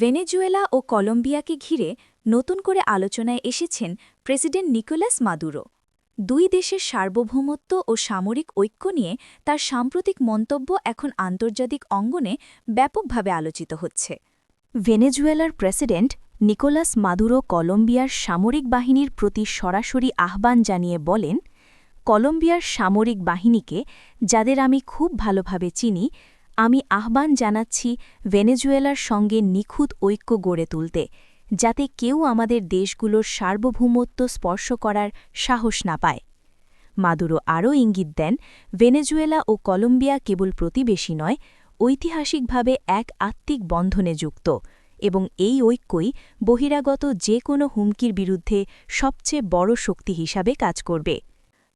Venezuela ও কলম্বিয়াকে ঘিরে নতুন করে আলোচনায় এসেছেন প্রেসিডেন্ট নিকোলাস মাদুরো। দুই দেশের সার্বভৌমত্ব ও সামরিক ঐক্য নিয়ে তার সাম্প্রতিক মন্তব্য এখন আন্তর্জাতিক অঙ্গনে ব্যাপকভাবে আলোচিত হচ্ছে। ভেনেজুয়েলার প্রেসিডেন্ট নিকোলাস মাদুরো কলম্বিয়ার সামরিক বাহিনীর প্রতি সরাসরি আহ্বান জানিয়ে বলেন, কলম্বিয়ার সামরিক বাহিনীকে, যাদের আমি খুব ভালোভাবে চিনি, আমি আহ্বান জানাচ্ছি ভেনেজুয়েলার সঙ্গে নিখুঁত ঐক্য গড়ে তুলতে, যাতে কেউ আমাদের দেশগুলোর সার্বভৌমত্ব স্পর্শ করার সাহস না পায়। মাদুরো আরও ইঙ্গিত দেন, ভেনেজুয়েলা ও কলম্বিয়া কেবল প্রতিবেশী নয়, ঐতিহাসিকভাবে এক আত্মিক বন্ধনে যুক্ত, এবং এই ঐক্যই বহিরাগত যে কোনো হুমকির বিরুদ্ধে সবচেয়ে বড় শক্তি হিসাবে কাজ করবে।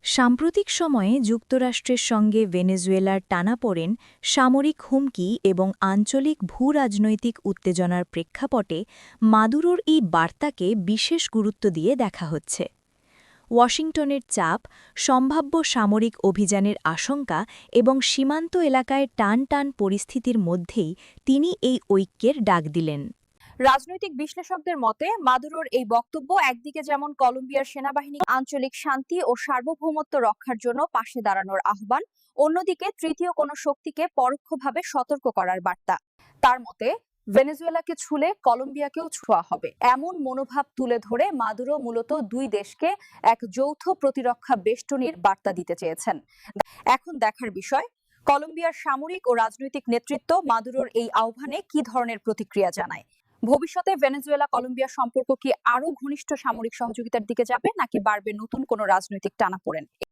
সাম্প্রতিক সময়ে যুক্তরাষ্ট্রের সঙ্গে ভেনেজুয়েলার টানাপোড়েন, সামরিক হুমকি এবং আঞ্চলিক ভূরাজনৈতিক উত্তেজনার প্রেক্ষাপটে মাদুরোর এই বার্তাকে বিশেষ গুরুত্ব দিয়ে দেখা হচ্ছে। ওয়াশিংটনের চাপ, সম্ভাব্য সামরিক অভিযানের আশঙ্কা এবং সীমান্ত এলাকায় টান টান পরিস্থিতির মধ্যেই তিনি এই ঐক্যের ডাক দিলেন। রাজনৈতিক বিশ্লেষকদের মতে মাদুরোর এই বক্তব্য একদিকে যেমন কলম্বিয়ার সেনাবাহিনী আঞ্চলিক শান্তি ও সার্বভৌমত্ব রক্ষার জন্য পাশে দাঁড়ানোর আহ্বান, অন্যদিকে তৃতীয় কোনো শক্তিকে পরোক্ষভাবে সতর্ক করার বার্তা। তার মতে ভেনেজুয়েলাকে ছুঁলে কলম্বিয়াকেও ছোঁয়া হবে, এমন মনোভাব তুলে ধরে মাদুরো মূলত দুই দেশকে এক যৌথ প্রতিরক্ষা বেষ্টনীর বার্তা দিতে চেয়েছেন। এখন দেখার বিষয়, কলম্বিয়ার সামরিক ও রাজনৈতিক নেতৃত্ব মাদুরোর এই আহ্বানে কি ধরনের প্রতিক্রিয়া জানায়। ভবিষ্যতে ভেনেজুয়েলা কলম্বিয়া সম্পর্ক কি আরো ঘনিষ্ঠ সামরিক সহযোগিতার দিকে যাবে, নাকি বাড়বে নতুন কোনো রাজনৈতিক টানাপোড়েন?